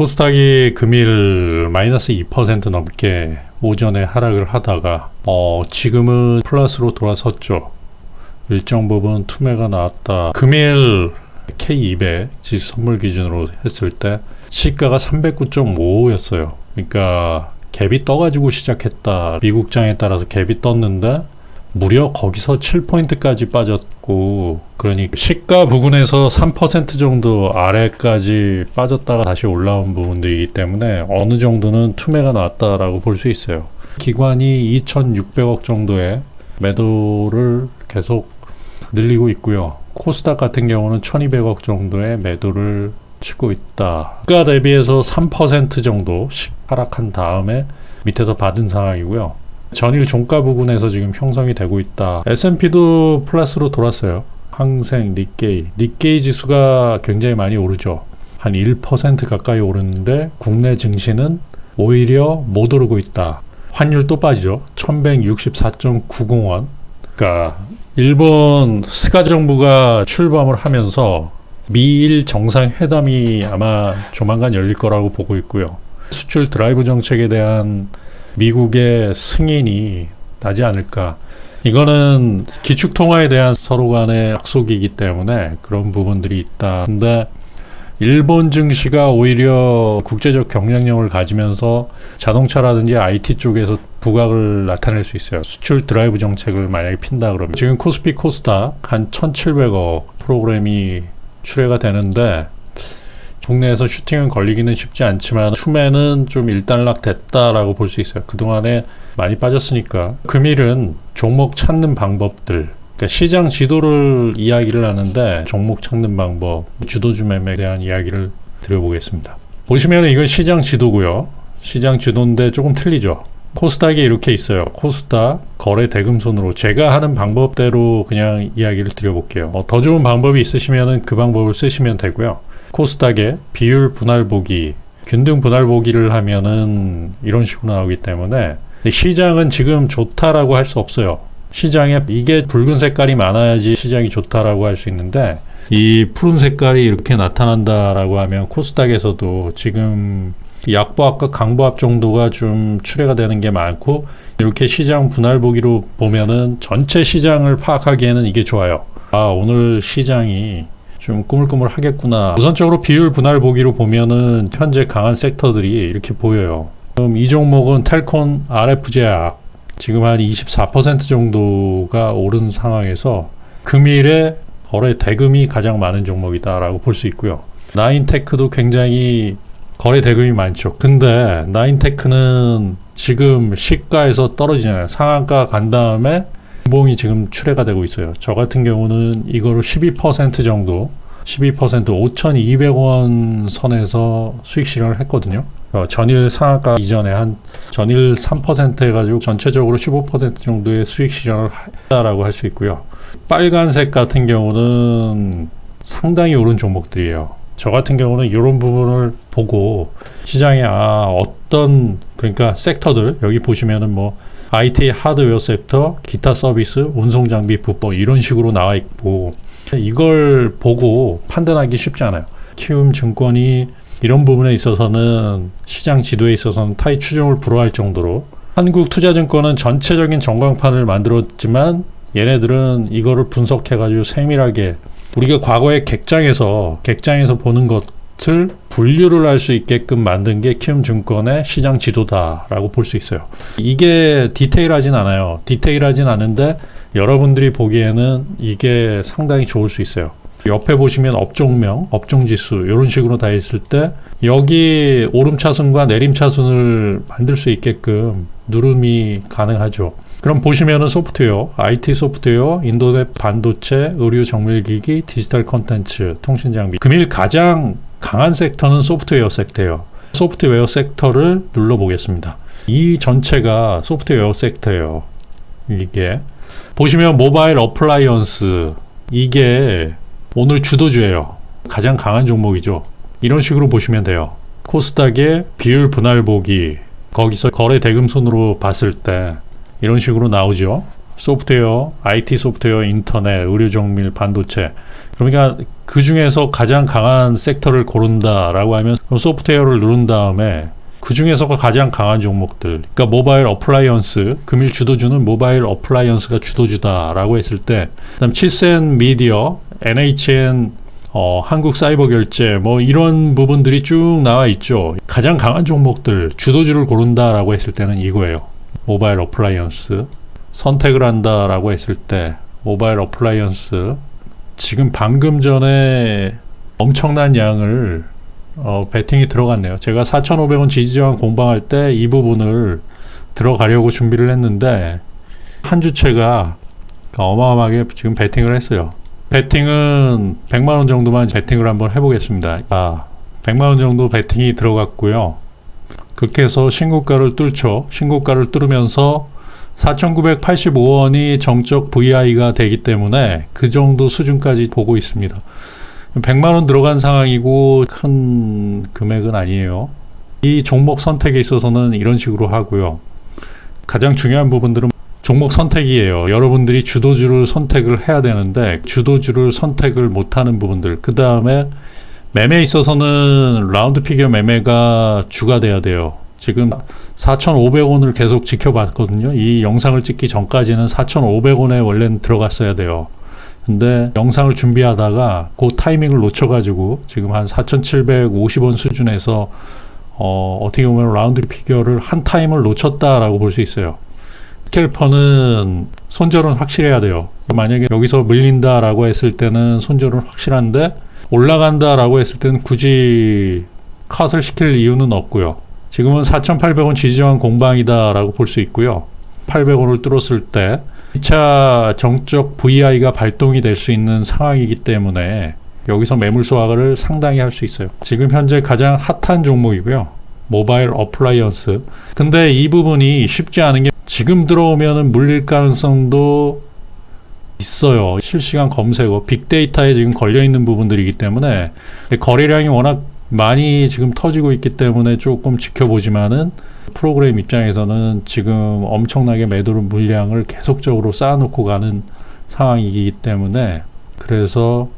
코스닥이 금일 마이너스 2% 넘게 오전에 하락을 하다가 지금은 플러스로 돌아섰죠. 일정 부분 투매가 나왔다. 금일 K200 지수 선물 기준으로 했을 때 시가가 309.55였어요. 그러니까 갭이 떠가지고 시작했다. 미국장에 따라서 갭이 떴는데 무려 거기서 7포인트까지 빠졌고, 그러니까 시가 부근에서 3% 정도 아래까지 빠졌다가 다시 올라온 부분들이기 때문에 어느 정도는 투매가 나왔다라고 볼 수 있어요. 기관이 2,600억 정도의 매도를 계속 늘리고 있고요. 코스닥 같은 경우는 1,200억 정도의 매도를 치고 있다. 시가 대비해서 3% 정도씩 하락한 다음에 밑에서 받은 상황이고요. 전일 종가 부근에서 지금 형성이 되고 있다. S&P도 플러스로 돌았어요. 항생, 니케이 지수가 굉장히 많이 오르죠. 한 1% 가까이 오르는데 국내 증시는 오히려 못 오르고 있다. 환율 또 빠지죠. 1164.90원. 그러니까 일본 스가 정부가 출범을 하면서 미일 정상회담이 아마 조만간 열릴 거라고 보고 있고요. 수출 드라이브 정책에 대한 미국의 승인이 나지 않을까. 이거는 기축통화에 대한 서로 간의 약속이기 때문에 그런 부분들이 있다. 근데 일본 증시가 오히려 국제적 경쟁력을 가지면서 자동차라든지 IT 쪽에서 부각을 나타낼 수 있어요. 수출 드라이브 정책을 만약에 핀다 그러면. 지금 코스피 코스닥 한 1,700억 프로그램이 출회가 되는데 국내에서 슈팅은 걸리기는 쉽지 않지만 추매는 좀 일단락 됐다라고 볼 수 있어요. 그동안에 많이 빠졌으니까. 금일은 종목 찾는 방법들, 그러니까 시장 지도를 이야기를 하는데 종목 찾는 방법, 주도주 매매에 대한 이야기를 드려보겠습니다. 보시면 이건 시장 지도고요. 시장 지도인데 조금 틀리죠. 코스닥이 이렇게 있어요. 코스닥 거래 대금손으로 제가 하는 방법대로 그냥 이야기를 드려볼게요. 더 좋은 방법이 있으시면 그 방법을 쓰시면 되고요. 코스닥의 비율 분할 보기, 균등 분할 보기를 하면은 이런 식으로 나오기 때문에 시장은 지금 좋다라고 할 수 없어요. 시장에 이게 붉은 색깔이 많아야지 시장이 좋다라고 할 수 있는데 이 푸른 색깔이 이렇게 나타난다라고 하면 코스닥에서도 지금 약보합과 강보합 정도가 좀 출회가 되는 게 많고, 이렇게 시장 분할 보기로 보면은 전체 시장을 파악하기에는 이게 좋아요. 오늘 시장이 좀 꾸물꾸물 하겠구나. 우선적으로 비율 분할 보기로 보면은 현재 강한 섹터들이 이렇게 보여요. 그럼 이 종목은 텔콘 RF제약 지금 한 24% 정도가 오른 상황에서 금일에 거래 대금이 가장 많은 종목이다라고 볼 수 있고요. 나인테크도 굉장히 거래 대금이 많죠. 근데 나인테크는 지금 시가에서 떨어지잖아요. 상한가 간 다음에 분봉이 지금 출회가 되고 있어요. 저 같은 경우는 이거를 12% 정도, 5,200원 선에서 수익 실현을 했거든요. 전일 상한가 이전에 한 전일 3% 해가지고 전체적으로 15% 정도의 수익 실현을 했다라고 할 수 있고요. 빨간색 같은 경우는 상당히 오른 종목들이에요. 저 같은 경우는 이런 부분을 보고 시장에 어떤, 그러니까 섹터들 여기 보시면은 뭐 IT 하드웨어 섹터, 기타 서비스, 운송 장비 부품 이런 식으로 나와 있고, 이걸 보고 판단하기 쉽지 않아요. 키움 증권이 이런 부분에 있어서는 시장 지도에 있어서는 타이 추종을 불허할 정도로, 한국투자증권은 전체적인 전광판을 만들었지만 얘네들은 이거를 분석해가지고 세밀하게 우리가 과거에 객장에서 보는 것을 분류를 할 수 있게끔 만든 게 키움증권의 시장 지도다라고 볼 수 있어요. 이게 디테일하진 않아요. 디테일하진 않은데 여러분들이 보기에는 이게 상당히 좋을 수 있어요. 옆에 보시면 업종명, 업종지수 이런 식으로 다 있을 때 여기 오름차순과 내림차순을 만들 수 있게끔 누름이 가능하죠. 그럼 보시면은 소프트웨어, IT 소프트웨어, 인터넷 반도체, 의류 정밀기기, 디지털 콘텐츠, 통신장비. 금일 가장 강한 섹터는 소프트웨어 섹터예요. 소프트웨어 섹터를 눌러보겠습니다. 이 전체가 소프트웨어 섹터예요. 이게 보시면 모바일 어플라이언스, 이게 오늘 주도주예요. 가장 강한 종목이죠. 이런 식으로 보시면 돼요. 코스닥의 비율 분할 보기, 거기서 거래 대금손으로 봤을 때 이런 식으로 나오죠. 소프트웨어, IT 소프트웨어, 인터넷, 의료 정밀, 반도체. 그러니까 그 중에서 가장 강한 섹터를 고른다라고 하면 그럼 소프트웨어를 누른 다음에 그 중에서 가장 강한 종목들, 그러니까 모바일 어플라이언스, 금일 주도주는 모바일 어플라이언스가 주도주다라고 했을 때, 그다음 칠센 미디어, NHN, 한국사이버결제 뭐 이런 부분들이 쭉 나와 있죠. 가장 강한 종목들, 주도주를 고른다라고 했을 때는 이거예요. 모바일 어플라이언스. 선택을 한다라고 했을 때 모바일 어플라이언스. 지금 방금 전에 엄청난 양을 베팅이 들어갔네요. 제가 4,500원 지지저항 공방할 때 이 부분을 들어가려고 준비를 했는데 한 주체가 어마어마하게 지금 베팅을 했어요. 베팅은 100만원 정도만 베팅을 한번 해보겠습니다. 100만원 정도 베팅이 들어갔고요. 그렇게 해서 신고가를 뚫죠. 신고가를 뚫으면서 4,985원이 정적 VI가 되기 때문에 그 정도 수준까지 보고 있습니다. 100만원 들어간 상황이고 큰 금액은 아니에요. 이 종목 선택에 있어서는 이런 식으로 하고요. 가장 중요한 부분들은 종목 선택이에요. 여러분들이 주도주를 선택을 해야 되는데 주도주를 선택을 못하는 부분들. 그 다음에 매매에 있어서는 라운드 피겨 매매가 주가 돼야 돼요. 지금 4,500원을 계속 지켜봤거든요. 이 영상을 찍기 전까지는 4,500원에 원래는 들어갔어야 돼요. 근데 영상을 준비하다가 그 타이밍을 놓쳐가지고 지금 한 4,750원 수준에서 어떻게 보면 라운드 피겨를 한 타임을 놓쳤다라고 볼 수 있어요. 스캘퍼는 손절은 확실해야 돼요. 만약에 여기서 밀린다라고 했을 때는 손절은 확실한데 올라간다라고 했을 때는 굳이 컷을 시킬 이유는 없고요. 지금은 4,800원 지지저항 공방이다라고 볼 수 있고요. 800원을 뚫었을 때 2차 정적 VI가 발동이 될 수 있는 상황이기 때문에 여기서 매물 소화를 상당히 할 수 있어요. 지금 현재 가장 핫한 종목이고요. 모바일 어플라이언스. 근데 이 부분이 쉽지 않은 게 지금 들어오면은 물릴 가능성도 있어요. 실시간 검색어, 빅데이터에 지금 걸려있는 부분들이기 때문에 거래량이 워낙 많이 지금 터지고 있기 때문에 조금 지켜보지만은 프로그램 입장에서는 지금 엄청나게 매도를 물량을 계속적으로 쌓아놓고 가는 상황이기 때문에 그래서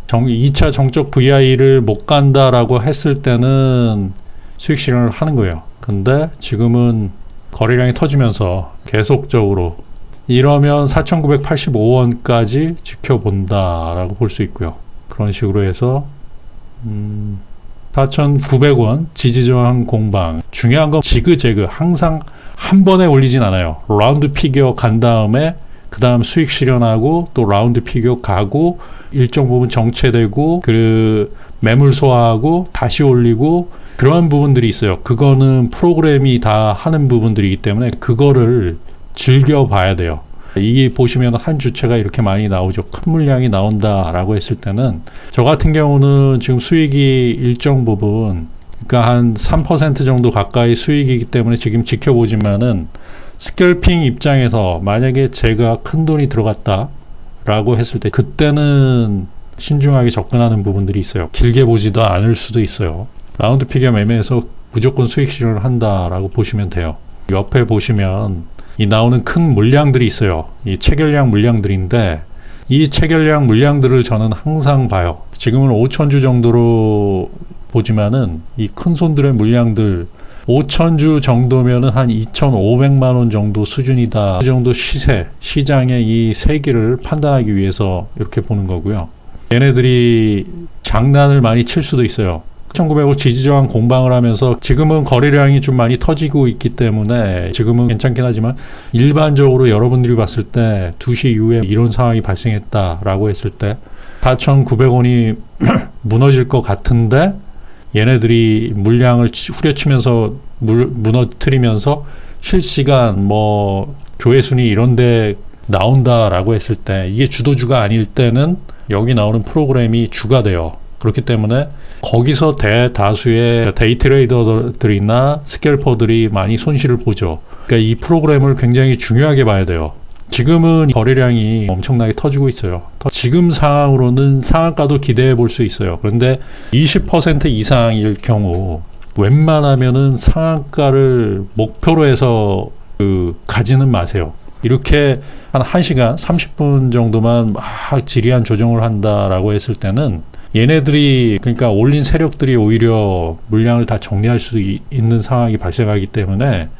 2차 정적 VI를 못 간다라고 했을 때는 수익 실현을 하는 거예요. 근데 지금은 거래량이 터지면서 계속적으로 이러면 4,985원까지 지켜본다라고 볼 수 있고요. 그런 식으로 해서 4,900원 지지저항 공방. 중요한 건 지그재그 항상 한 번에 올리진 않아요. 라운드 피겨 간 다음에 그 다음 수익 실현하고 또 라운드 피겨 가고 일정 부분 정체되고 그 매물 소화하고 다시 올리고 그러한 부분들이 있어요. 그거는 프로그램이 다 하는 부분들이기 때문에 그거를 즐겨봐야 돼요. 이게 보시면 한 주체가 이렇게 많이 나오죠. 큰 물량이 나온다라고 했을 때는 저 같은 경우는 지금 수익이 일정 부분 그러니까 한 3% 정도 가까이 수익이기 때문에 지금 지켜보지만은 스캘핑 입장에서 만약에 제가 큰 돈이 들어갔다라고 했을 때 그때는 신중하게 접근하는 부분들이 있어요. 길게 보지도 않을 수도 있어요. 라운드 피겨 매매에서 무조건 수익 실현을 한다라고 보시면 돼요. 옆에 보시면 이 나오는 큰 물량들이 있어요. 이 체결량 물량들인데 이 체결량 물량들을 저는 항상 봐요. 지금은 5,000주 정도로 보지만은 이 큰 손들의 물량들 5,000주 정도면은 한 2,500만 원 정도 수준이다. 그 정도 시장의 이 세기를 판단하기 위해서 이렇게 보는 거고요. 얘네들이 장난을 많이 칠 수도 있어요. 1900원 지지저항 공방을 하면서 지금은 거래량이 좀 많이 터지고 있기 때문에 지금은 괜찮긴 하지만 일반적으로 여러분들이 봤을 때 2시 이후에 이런 상황이 발생했다라고 했을 때 4,900원이 무너질 것 같은데 얘네들이 물량을 후려치면서 무너뜨리면서 실시간 뭐 조회순위 이런데 나온다라고 했을 때 이게 주도주가 아닐 때는 여기 나오는 프로그램이 주가 돼요. 그렇기 때문에 거기서 대다수의 데이 트레이더들이나 스캘퍼들이 많이 손실을 보죠. 그러니까 이 프로그램을 굉장히 중요하게 봐야 돼요. 지금은 거래량이 엄청나게 터지고 있어요. 지금 상황으로는 상한가도 기대해 볼 수 있어요. 그런데 20% 이상일 경우 웬만하면은 상한가를 목표로 해서 가지는 마세요. 이렇게 한 1시간 30분 정도만 막 지리한 조정을 한다라고 했을 때는 얘네들이 그러니까 올린 세력들이 오히려 물량을 다 정리할 수 있는 상황이 발생하기 때문에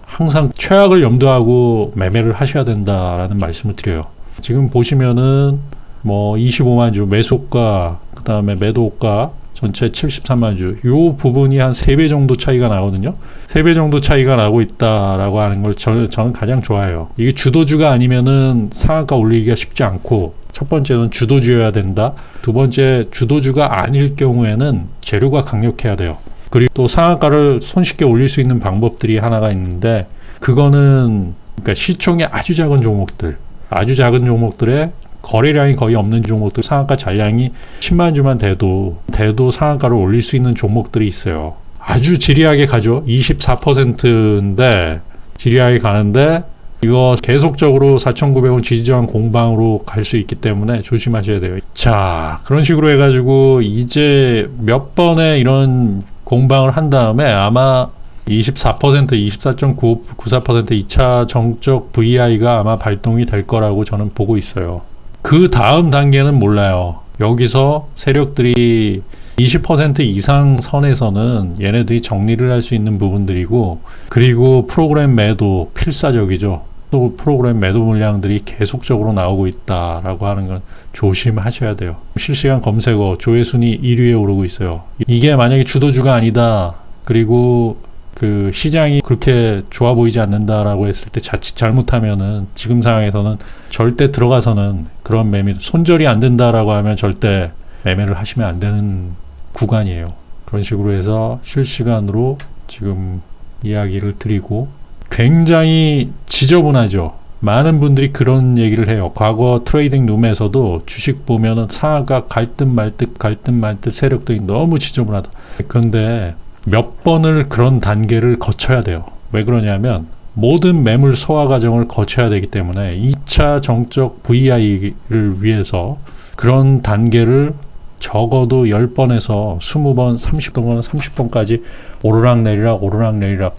항상 최악을 염두하고 매매를 하셔야 된다라는 말씀을 드려요. 지금 보시면은 뭐 25만 주 매수가 그 다음에 매도가 전체 73만 주, 요 부분이 한 3배 정도 차이가 나거든요. 3배 정도 차이가 나고 있다라고 하는 걸 저는 가장 좋아해요. 이게 주도주가 아니면은 상한가 올리기가 쉽지 않고, 첫 번째는 주도주여야 된다. 두 번째, 주도주가 아닐 경우에는 재료가 강력해야 돼요. 그리고 또 상한가를 손쉽게 올릴 수 있는 방법들이 하나가 있는데, 그거는 그러니까 시총이 아주 작은 종목들의 거래량이 거의 없는 종목들, 상한가 잔량이 10만 주만 돼도 상한가를 올릴 수 있는 종목들이 있어요. 아주 지리하게 가죠. 24%인데 지리하게 가는데 이거 계속적으로 4,900원 지지저항 공방으로 갈 수 있기 때문에 조심하셔야 돼요. 자, 그런 식으로 해가지고 이제 몇 번의 이런 공방을 한 다음에 아마 24%, 24.94% 2차 정적 VI가 아마 발동이 될 거라고 저는 보고 있어요. 그 다음 단계는 몰라요. 여기서 세력들이 20% 이상 선에서는 얘네들이 정리를 할 수 있는 부분들이고, 그리고 프로그램 매도 필사적이죠. 또 프로그램 매도 물량들이 계속적으로 나오고 있다라고 하는 건 조심하셔야 돼요. 실시간 검색어 조회순위 1위에 오르고 있어요. 이게 만약에 주도주가 아니다, 그리고 그 시장이 그렇게 좋아 보이지 않는다라고 했을 때 자칫 잘못하면은 지금 상황에서는 절대 들어가서는 그런 매매, 손절이 안 된다라고 하면 절대 매매를 하시면 안 되는 구간이에요. 그런 식으로 해서 실시간으로 지금 이야기를 드리고, 굉장히 지저분하죠. 많은 분들이 그런 얘기를 해요. 과거 트레이딩 룸에서도 주식 보면은 상한가 갈 듯 말 듯 세력들이 너무 지저분하다. 그런데 몇 번을 그런 단계를 거쳐야 돼요. 왜 그러냐면 모든 매물 소화 과정을 거쳐야 되기 때문에 2차 정적 VI를 위해서 그런 단계를 적어도 10번에서 20번, 30번까지 오르락내리락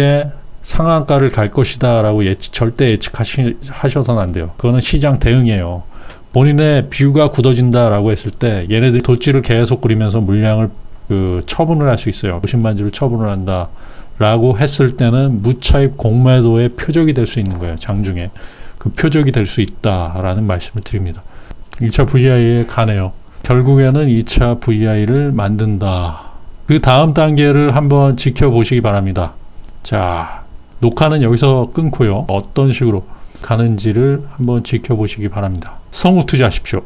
상한가를 갈 것이다 라고 절대 예측하셔서는 안 돼요. 그거는 시장 대응이에요. 본인의 뷰가 굳어진다 라고 했을 때 얘네들이 돛지를 계속 그리면서 물량을 처분을 할 수 있어요. 50만 주를 처분을 한다 라고 했을 때는 무차입 공매도의 표적이 될 수 있는 거예요. 장중에 그 표적이 될 수 있다라는 말씀을 드립니다. 1차 VI에 가네요. 결국에는 2차 VI를 만든다. 그 다음 단계를 한번 지켜보시기 바랍니다. 자, 녹화는 여기서 끊고요. 어떤 식으로 가는지를 한번 지켜보시기 바랍니다. 성우 투자하십시오.